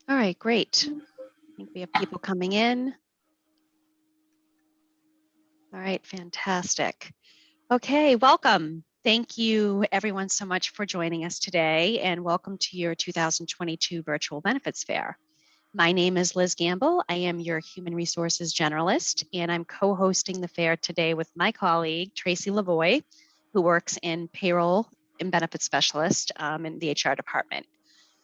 All right, great. I think we have people coming in. All right, fantastic. Okay, welcome. Thank you everyone so much for joining us today, and welcome to your 2022 Virtual Benefits Fair. My name is Liz Gamble. I am your Human Resources Generalist, and I'm co-hosting the fair today with my colleague, Tracy Lavoie, who works in Payroll and Benefits Specialist in the HR department.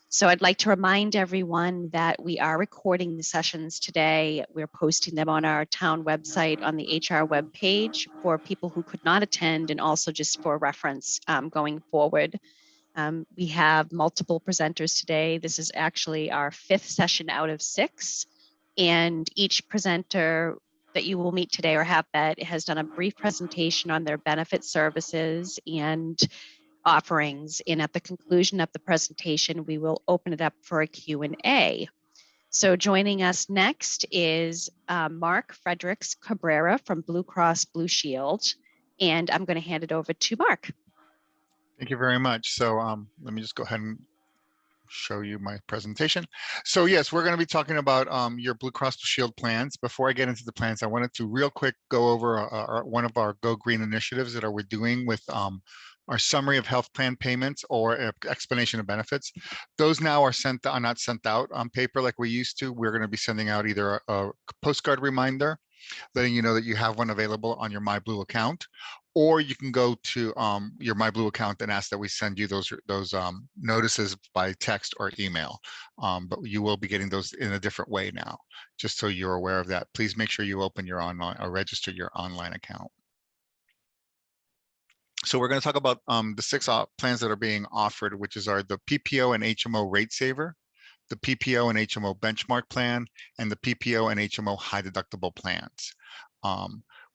So I'd like to remind everyone that we are recording the sessions today. We're posting them on our town website on the HR webpage for people who could not attend, and also just for reference going forward. We have multiple presenters today. This is actually our 5th session out of 6, and each presenter that you will meet today or have met has done a brief presentation on their benefit services and offerings, and at the conclusion of the presentation, we will open it up for a Q&A. So joining us next is Mark Fredericks Cabrera from Blue Cross Blue Shield, and I'm going to hand it over to Mark. Thank you very much. So let me just go ahead and show you my presentation. So yes, we're going to be talking about your Blue Cross Blue Shield plans. Before I get into the plans, I wanted to real quick go over one of our Go Green initiatives that we're doing with our summary of health plan payments or explanation of benefits. Those now are not sent out on paper like we used to. We're going to be sending out either a postcard reminder letting you know that you have one available on your MyBlue account, or you can go to your MyBlue account and ask that we send you those notices by text or email. But you will be getting those in a different way now, just so you're aware of that. Please make sure you open your online or register your online account. So we're going to talk about the 6 plans that are being offered, which are the PPO and HMO Rate Saver, the PPO and HMO Benchmark Plan, and the PPO and HMO High Deductible Plans.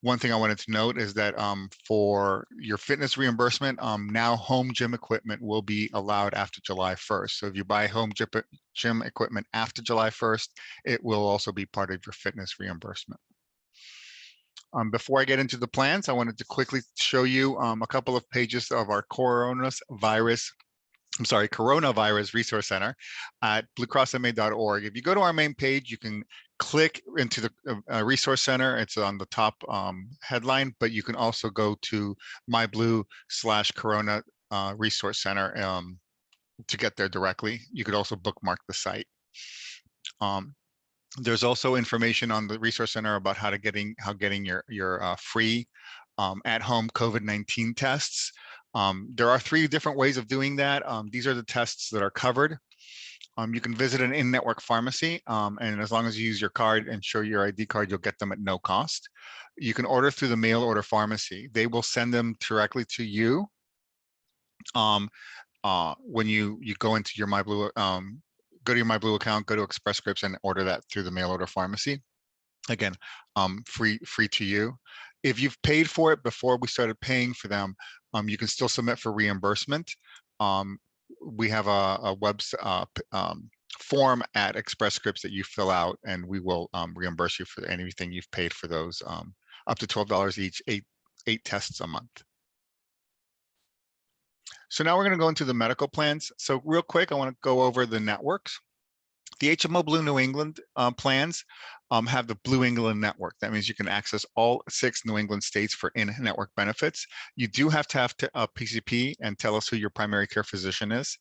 One thing I wanted to note is that for your fitness reimbursement, now home gym equipment will be allowed after July 1st. So if you buy home gym equipment after July 1st, it will also be part of your fitness reimbursement. Before I get into the plans, I wanted to quickly show you a couple of pages of our coronavirus resource center at bluecrossma.org. If you go to our main page, you can click into the resource center. It's on the top headline, but you can also go to MyBlue/Corona resource center to get there directly. You could also bookmark the site. There's also information on the resource center about how getting your free at-home COVID-19 tests. There are 3 different ways of doing that. These are the tests that are covered. You can visit an in-network pharmacy, and as long as you use your card and show your ID card, you'll get them at no cost. You can order through the mail order pharmacy. They will send them directly to you when you go into your MyBlue, go to your MyBlue account, go to Express Scripts and order that through the mail order pharmacy. Again, free to you. If you've paid for it before we started paying for them, you can still submit for reimbursement. We have a web form at Express Scripts that you fill out, and we will reimburse you for anything you've paid for those, up to $12 each, 8 tests a month. So now we're going to go into the medical plans. So real quick, I want to go over the networks. The HMO Blue New England plans have the Blue England network. That means you can access all 6 New England states for in-network benefits. You do have to have a PCP and tell us who your primary care physician is,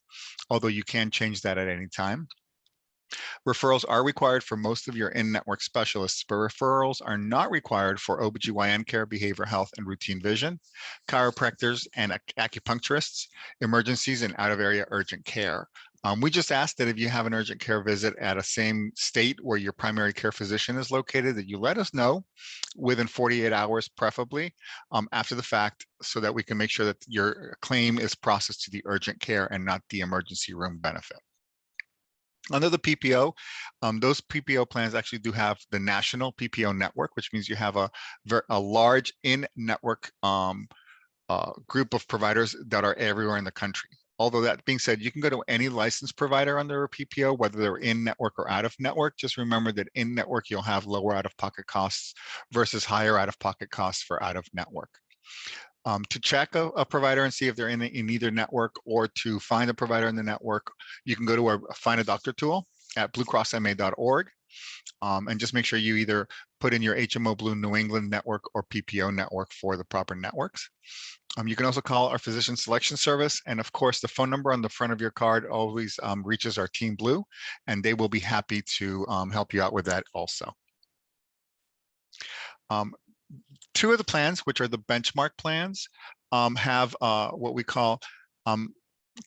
although you can change that at any time. Referrals are required for most of your in-network specialists, but referrals are not required for OBGYN care, behavioral health, and routine vision, chiropractors and acupuncturists, emergencies, and out-of-area urgent care. We just ask that if you have an urgent care visit at a same state where your primary care physician is located, that you let us know within 48 hours, preferably after the fact, so that we can make sure that your claim is processed to the urgent care and not the emergency room benefit. Under the PPO, those PPO plans actually do have the national PPO network, which means you have a large in-network group of providers that are everywhere in the country. Although that being said, you can go to any licensed provider under a PPO, whether they're in network or out of network. Just remember that in network, you'll have lower out-of-pocket costs versus higher out-of-pocket costs for out of network. To check a provider and see if they're in either network, or to find a provider in the network, you can go to our Find a Doctor tool at bluecrossma.org, and just make sure you either put in your HMO Blue New England network or PPO network for the proper networks. You can also call our physician selection service, and of course, the phone number on the front of your card always reaches our Team Blue, and they will be happy to help you out with that also. Two of the plans, which are the benchmark plans, have what we call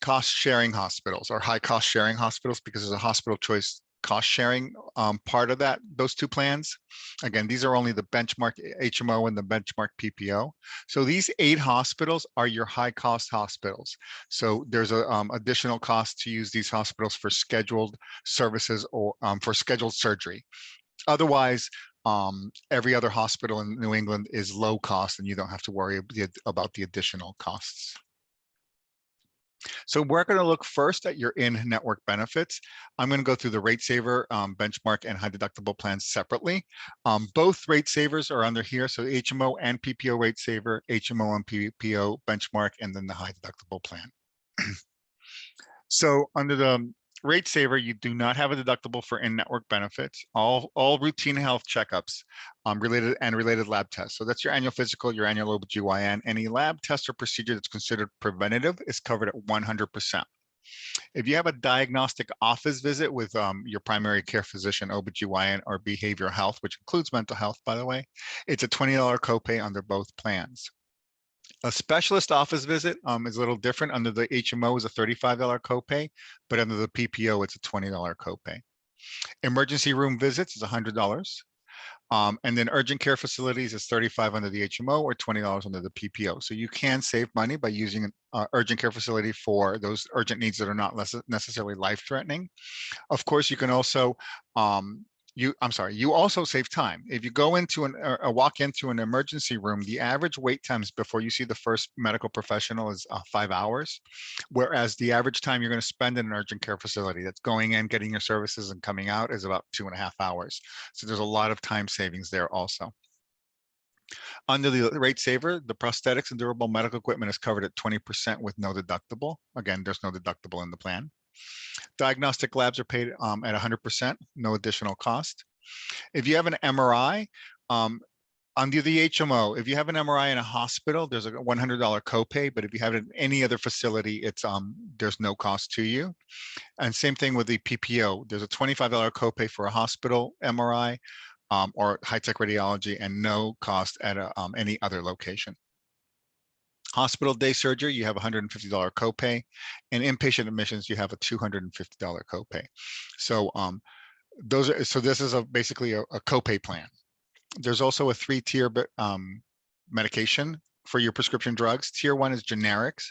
cost sharing hospitals, or high cost sharing hospitals, because there's a hospital choice cost sharing part of those two plans. Again, these are only the benchmark HMO and the benchmark PPO. So these 8 hospitals are your high cost hospitals. So there's a additional cost to use these hospitals for scheduled services, or for scheduled surgery. Otherwise, every other hospital in New England is low cost, and you don't have to worry about the additional costs. So we're going to look first at your in-network benefits. I'm going to go through the Rate Saver, benchmark, and high deductible plans separately. Both Rate Savers are under here, so HMO and PPO Rate Saver, HMO and PPO benchmark, and then the high deductible plan. So under the Rate Saver, you do not have a deductible for in-network benefits. All routine health checkups, related lab tests. So that's your annual physical, your annual OBGYN. Any lab test or procedure that's considered preventative is covered at 100%. If you have a diagnostic office visit with your primary care physician, OBGYN, or behavioral health, which includes mental health, by the way, it's a $20 copay under both plans. A specialist office visit is a little different. Under the HMO is a $35 copay, but under the PPO, it's a $20 copay. Emergency room visits is $100. And then urgent care facilities is $35 under the HMO or $20 under the PPO. So you can save money by using an urgent care facility for those urgent needs that are not necessarily life-threatening. Of course, you can also you also save time. If you go into walk into an emergency room, the average wait times before you see the first medical professional is 5 hours, whereas the average time you're going to spend in an urgent care facility that's going in, getting your services, and coming out is about 2.5 hours. So there's a lot of time savings there also. Under the Rate Saver, the prosthetics and durable medical equipment is covered at 20% with no deductible. Again, there's no deductible in the plan. Diagnostic labs are paid at 100%, no additional cost. If you have an MRI, under the HMO, if you have an MRI in a hospital, there's a $100 copay, but if you have it in any other facility, it's there's no cost to you. And same thing with the PPO. There's a $25 copay for a hospital MRI or high-tech radiology, and no cost at any other location. Hospital day surgery, you have a $150 copay, and inpatient admissions, you have a $250 copay. So this is basically a copay plan. There's also a 3-tier medication for your prescription drugs. Tier 1 is generics,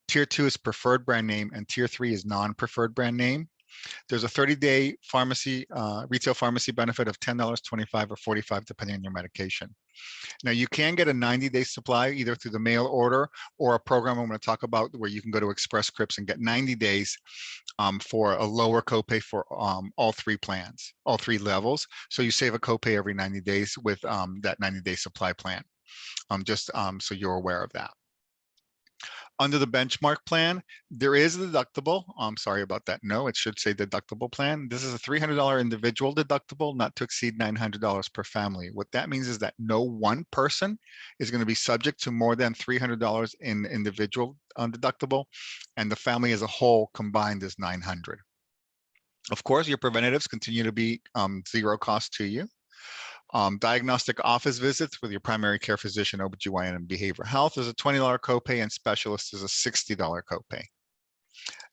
Tier 2 is preferred brand name, and Tier 3 is non-preferred brand name. There's a 30-day pharmacy, retail pharmacy benefit of $10, $25, or $45, depending on your medication. Now, you can get a 90-day supply either through the mail order or a program I'm going to talk about where you can go to Express Scripts and get 90 days for a lower copay for all 3 plans, all 3 levels. So you save a copay every 90 days with that 90-day supply plan, just so you're aware of that. Under the benchmark plan, there is a deductible. I'm sorry about that. No, it should say deductible plan. This is a $300 individual deductible, not to exceed $900 per family. What that means is that no one person is going to be subject to more than $300 in individual deductible, and the family as a whole combined is $900. Of course, your preventatives continue to be zero cost to you. Diagnostic office visits with your primary care physician, OBGYN, and behavioral health is a $20 copay, and specialist is a $60 copay.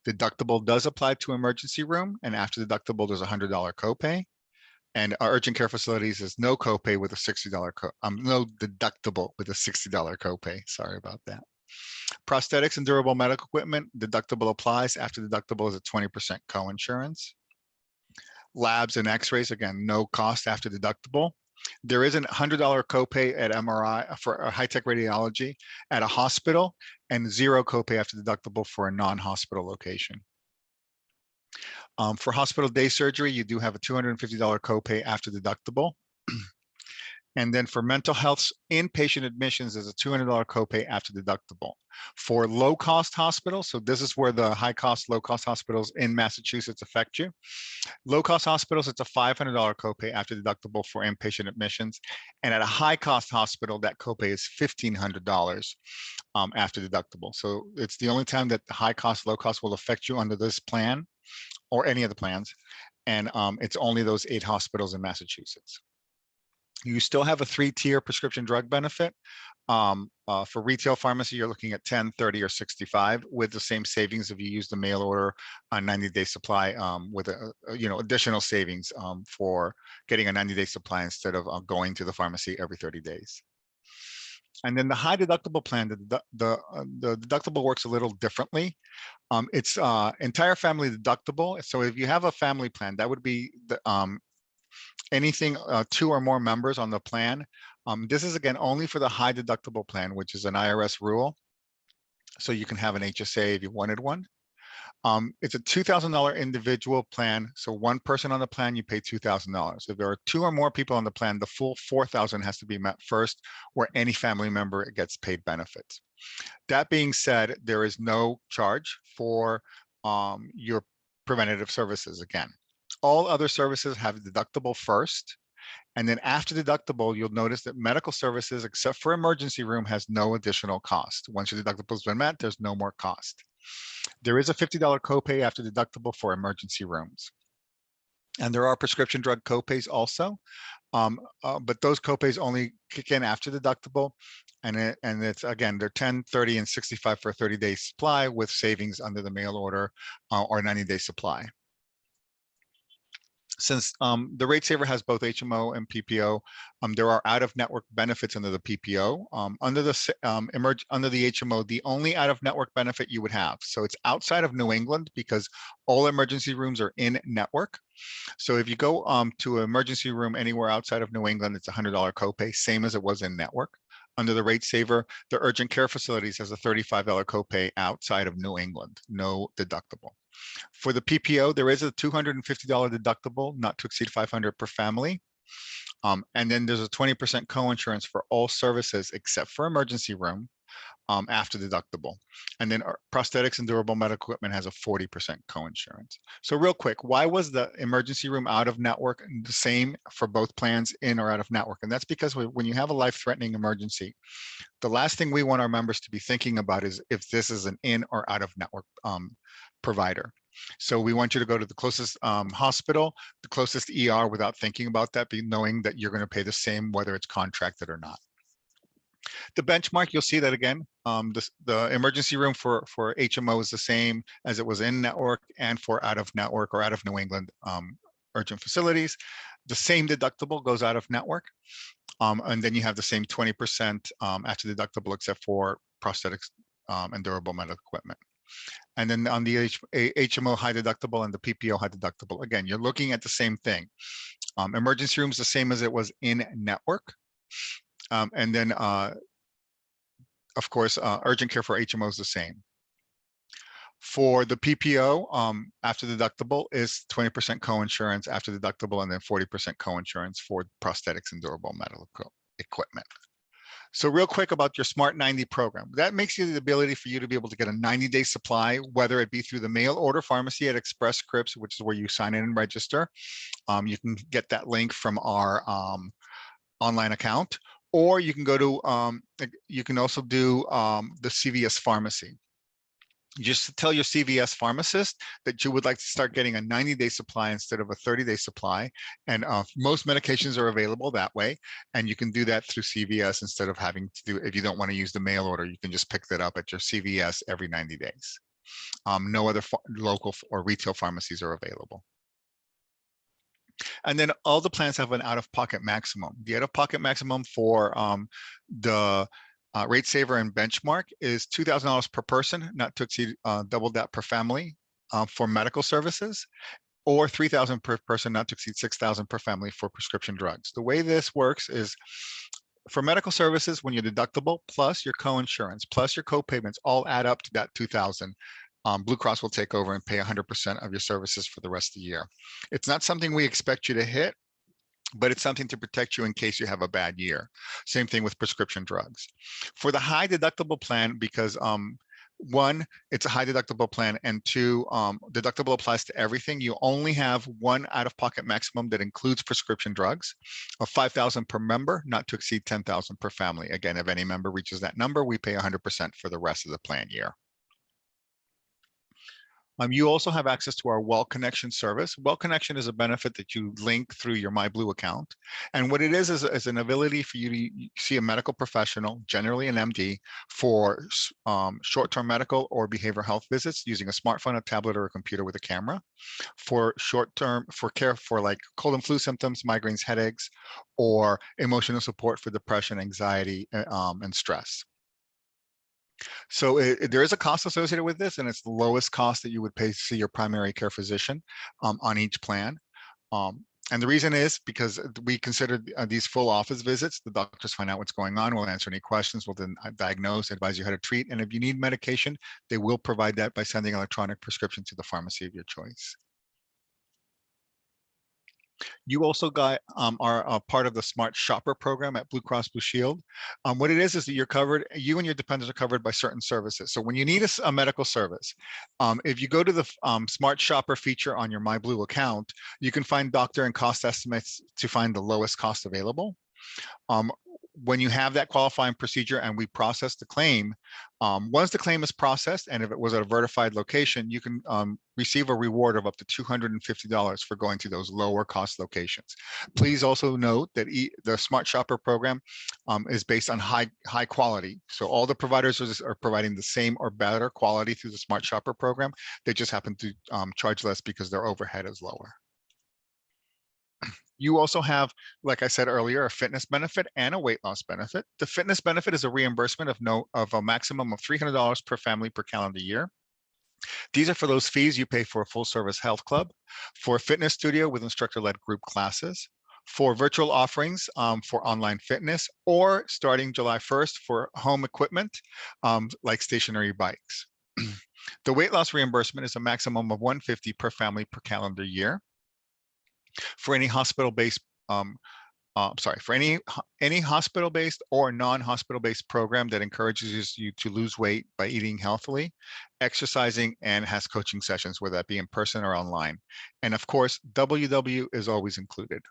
Deductible does apply to emergency room, and after deductible, there's a $100 copay. And our urgent care facilities is no copay with a $60 no deductible with a $60 copay. Sorry about that. Prosthetics and durable medical equipment, deductible applies. After deductible is a 20% coinsurance. Labs and x-rays, again, no cost after deductible. There is a $100 copay at MRI for a high-tech radiology at a hospital, and zero copay after deductible for a non-hospital location. For hospital day surgery, you do have a $250 copay after deductible. And then for mental health inpatient admissions, there's a $200 copay after deductible. For low-cost hospitals, so this is where the high-cost, low-cost hospitals in Massachusetts affect you. Low-cost hospitals, it's a $500 copay after deductible for inpatient admissions. And at a high-cost hospital, that copay is $1,500 after deductible. So it's the only time that the high-cost, low-cost will affect you under this plan or any of the plans. And it's only those 8 hospitals in Massachusetts. You still have a 3-tier prescription drug benefit. For retail pharmacy, you're looking at 10, 30, or 65 with the same savings if you use the mail order on 90-day supply with additional savings for getting a 90-day supply instead of going to the pharmacy every 30 days. And then the high deductible plan, the deductible works a little differently. It's entire family deductible. So if you have a family plan, that would be the anything 2 or more members on the plan. This is again only for the high deductible plan, which is an IRS rule. So you can have an HSA if you wanted one. It's a $2,000 individual plan. So one person on the plan, you pay $2,000. If there are 2 or more people on the plan, the full $4,000 has to be met first, where any family member gets paid benefits. That being said, there is no charge for your preventative services again. All other services have deductible first. And then after deductible, you'll notice that medical services, except for emergency room, has no additional cost. Once your deductible has been met, there's no more cost. There is a $50 copay after deductible for emergency rooms. And there are prescription drug copays also, but those copays only kick in after deductible. And it's, again, they're 10, 30, and 65 for a 30-day supply with savings under the mail order or 90-day supply. Since the Rate Saver has both HMO and PPO, there are out-of-network benefits under the PPO. Under the HMO, the only out-of-network benefit you would have. So it's outside of New England because all emergency rooms are in network. So if you go to an emergency room anywhere outside of New England, it's a $100 copay, same as it was in network. Under the Rate Saver, the urgent care facilities has a $35 copay outside of New England, no deductible. For the PPO, there is a $250 deductible, not to exceed $500 per family. And then there's a 20% coinsurance for all services except for emergency room after deductible. And then prosthetics and durable medical equipment has a 40% coinsurance. So real quick, why was the emergency room out of network the same for both plans, in or out of network? And that's because when you have a life-threatening emergency, the last thing we want our members to be thinking about is if this is an in or out of network provider. So we want you to go to the closest hospital, the closest ER without thinking about that, knowing that you're going to pay the same whether it's contracted or not. The benchmark, you'll see that again, the emergency room for HMO is the same as it was in network and for out of network or out of New England urgent facilities. The same deductible goes out of network. And then you have the same 20% after deductible except for prosthetics and durable medical equipment. And then on the HMO high deductible and the PPO high deductible, again, you're looking at the same thing. Emergency rooms the same as it was in network. And then, of course, urgent care for HMO is the same. For the PPO, after deductible is 20% coinsurance after deductible, and then 40% coinsurance for prosthetics and durable medical equipment. So real quick about your Smart 90 program. That makes you the ability for you to be able to get a 90-day supply, whether it be through the mail order pharmacy at Express Scripts, which is where you sign in and register. You can get that link from our online account, or you can go to, you can also do the CVS pharmacy. You just tell your CVS pharmacist that you would like to start getting a 90-day supply instead of a 30-day supply. And most medications are available that way. And you can do that through CVS instead of having to do, if you don't want to use the mail order, you can just pick that up at your CVS every 90 days. No other local or retail pharmacies are available. And then all the plans have an out-of-pocket maximum. The out-of-pocket maximum for the Rate Saver and Benchmark is $2,000 per person, not to exceed double that per family for medical services, or $3,000 per person, not to exceed $6,000 per family for prescription drugs. The way this works is for medical services, when your deductible plus your coinsurance plus your co-payments all add up to that $2,000, Blue Cross will take over and pay 100% of your services for the rest of the year. It's not something we expect you to hit. but it's something to protect you in case you have a bad year. Same thing with prescription drugs. For the high deductible plan, because one, it's a high deductible plan, and two, deductible applies to everything. You only have one out-of-pocket maximum that includes prescription drugs of $5,000 per member, not to exceed $10,000 per family. Again, if any member reaches that number, we pay 100% for the rest of the plan year. You also have access to our Well Connection service. Well Connection is a benefit that you link through your MyBlue account. And what it is an ability for you to see a medical professional, generally an MD, for short-term medical or behavioral health visits using a smartphone, a tablet, or a computer with a camera. For short-term, for care for like cold and flu symptoms, migraines, headaches, or emotional support for depression, anxiety, and stress. So there is a cost associated with this, and it's the lowest cost that you would pay to see your primary care physician on each plan. And the reason is because we consider these full office visits. The doctors find out what's going on, will answer any questions, will then diagnose, advise you how to treat. And if you need medication, they will provide that by sending electronic prescription to the pharmacy of your choice. You also are a part of the Smart Shopper program at Blue Cross Blue Shield. What it is that you're covered, you and your dependents are covered by certain services. So when you need a medical service, if you go to the Smart Shopper feature on your MyBlue account, you can find doctor and cost estimates to find the lowest cost available. When you have that qualifying procedure and we process the claim, once the claim is processed, and if it was at a verified location, you can receive a reward of up to $250 for going to those lower cost locations. Please also note that the Smart Shopper program is based on high quality. So all the providers are providing the same or better quality through the Smart Shopper program. They just happen to charge less because their overhead is lower. You also have, like I said earlier, a fitness benefit and a weight loss benefit. The fitness benefit is a reimbursement of a maximum of $300 per family per calendar year. These are for those fees you pay for a full service health club, for a fitness studio with instructor-led group classes, for virtual offerings for online fitness, or starting July 1st for home equipment like stationary bikes. The weight loss reimbursement is a maximum of $150 per family per calendar year. For any hospital-based, for any hospital-based or non-hospital-based program that encourages you to lose weight by eating healthily, exercising, and has coaching sessions, whether that be in person or online. And of course, WW is always included.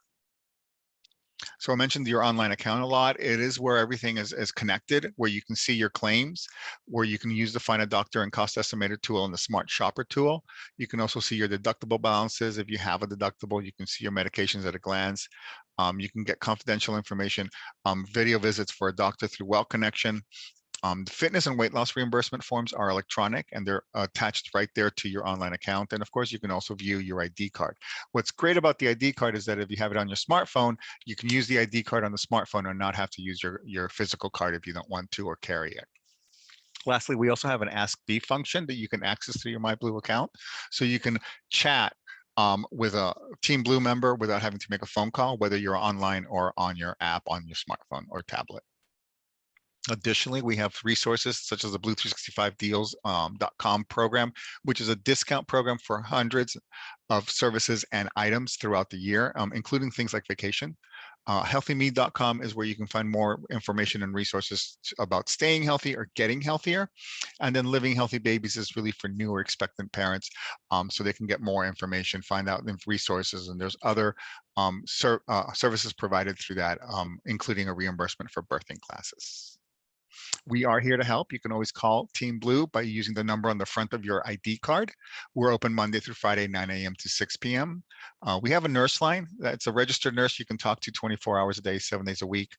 So I mentioned your online account a lot. It is where everything is connected, where you can see your claims, where you can use the Find a Doctor and Cost Estimator tool and the Smart Shopper tool. You can also see your deductible balances. If you have a deductible, you can see your medications at a glance. You can get confidential information, video visits for a doctor through Well Connection. The fitness and weight loss reimbursement forms are electronic and they're attached right there to your online account. And of course, you can also view your ID card. What's great about the ID card is that if you have it on your smartphone, you can use the ID card on the smartphone and not have to use your physical card if you don't want to or carry it. Lastly, we also have an Ask B function that you can access through your MyBlue account. So you can chat with a Team Blue member without having to make a phone call, whether you're online or on your app on your smartphone or tablet. Additionally, we have resources such as the Blue365deals.com program, which is a discount program for hundreds of services and items throughout the year, including things like vacation. HealthyMe.com is where you can find more information and resources about staying healthy or getting healthier. And then Living Healthy Babies is really for new or expectant parents, so they can get more information, find out resources, and there's other services provided through that, including a reimbursement for birthing classes. We are here to help. You can always call Team Blue by using the number on the front of your ID card. We're open Monday through Friday, 9 a.m. to 6 p.m. We have a nurse line. That's a registered nurse you can talk to 24 hours a day, 7 days a week.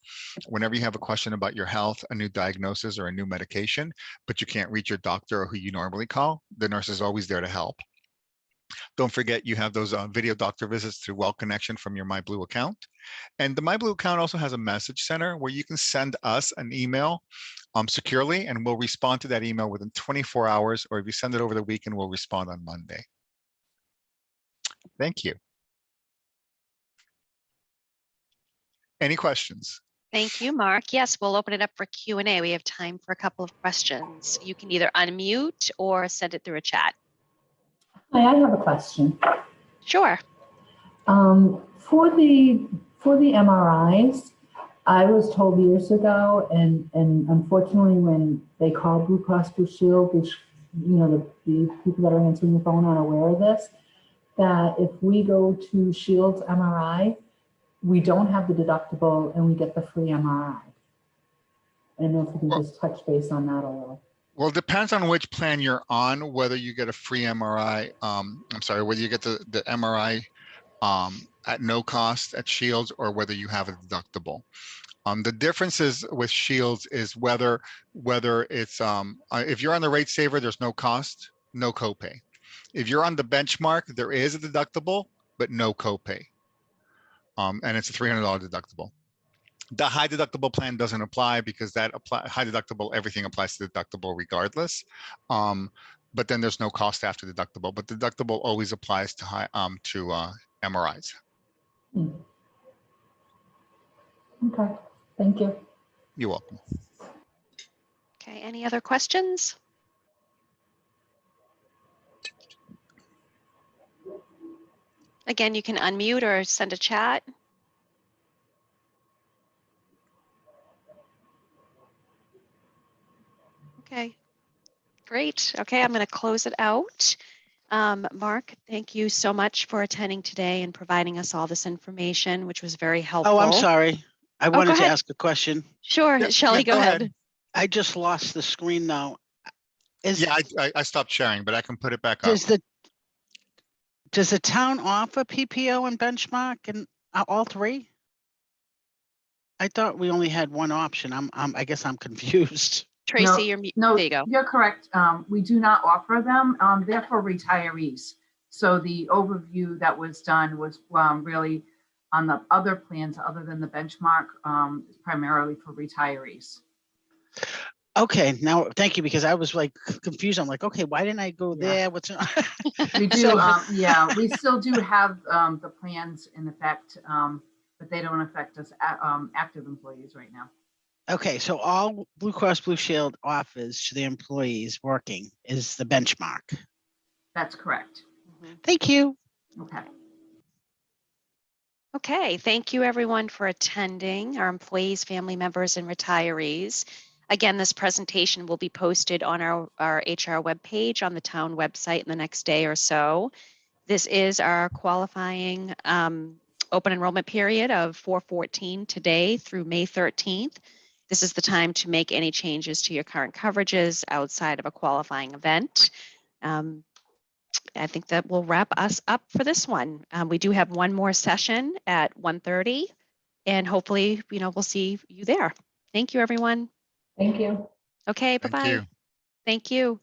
Whenever you have a question about your health, a new diagnosis, or a new medication, but you can't reach your doctor or who you normally call, the nurse is always there to help. Don't forget you have those video doctor visits through Well Connection from your MyBlue account. And the MyBlue account also has a message center where you can send us an email securely, and we'll respond to that email within 24 hours, or if you send it over the weekend, we'll respond on Monday. Thank you. Any questions? Thank you, Mark. Yes, we'll open it up for Q&A. We have time for a couple of questions. You can either unmute or send it through a chat. Hi, I have a question. Sure. For For the MRIs, I was told years ago, and unfortunately, when they call Blue Cross Blue Shield, which, you know, the people that are answering the phone aren't aware of this, that if we go to Shield's MRI, we don't have the deductible and we get the free MRI. I don't know if you can Well- just touch base on that a little. Well, it depends on which plan you're on, whether you get a free MRI, whether you get the MRI at no cost at Shields or whether you have a deductible. The differences with Shields is whether it's if you're on the rate saver, there's no cost, no copay. If you're on the benchmark, there is a deductible, but no copay. And it's a $300 deductible. The high deductible plan doesn't apply because high deductible, everything applies to deductible regardless. But then there's no cost after deductible, but deductible always applies to MRIs. Okay, thank you. You're welcome. Okay, any other questions? Again, you can unmute or send a chat. Okay, great. Okay, I'm going to close it out. Mark, thank you so much for attending today and providing us all this information, which was very helpful. Oh, I'm sorry. I wanted to ahead. ask a question. Sure, Yeah, Shelley, go ahead. I just lost the screen now. Yeah, I stopped sharing, but I can put it back up. Does the town offer PPO and benchmark and all three? I thought we only had one option. I guess I'm confused. Tracy, No, there you go. you're correct. We do not offer them. They're for retirees. So the overview that was done was really on the other plans other than the benchmark, primarily for retirees. Okay, now thank you, because I was like confused. I'm like, okay, why didn't I go Yeah. there? What's We do, yeah, we still do have the plans in effect, but they don't affect us active employees right now. Okay, so all Blue Cross Blue Shield offers to the employees working is the benchmark. That's correct. Thank you. Okay. Okay, thank you everyone for attending, our employees, family members, and retirees. Again, this presentation will be posted on our HR webpage on the town website in the next day or so. This is our qualifying open enrollment period of 4/14 today through May 13th. This is the time to make any changes to your current coverages outside of a qualifying event. I think that will wrap us up for this one. We do have one more session at 1:30, and hopefully, we'll see you there. Thank you, everyone. Thank you. Okay, Thank bye-bye. you. Thank you.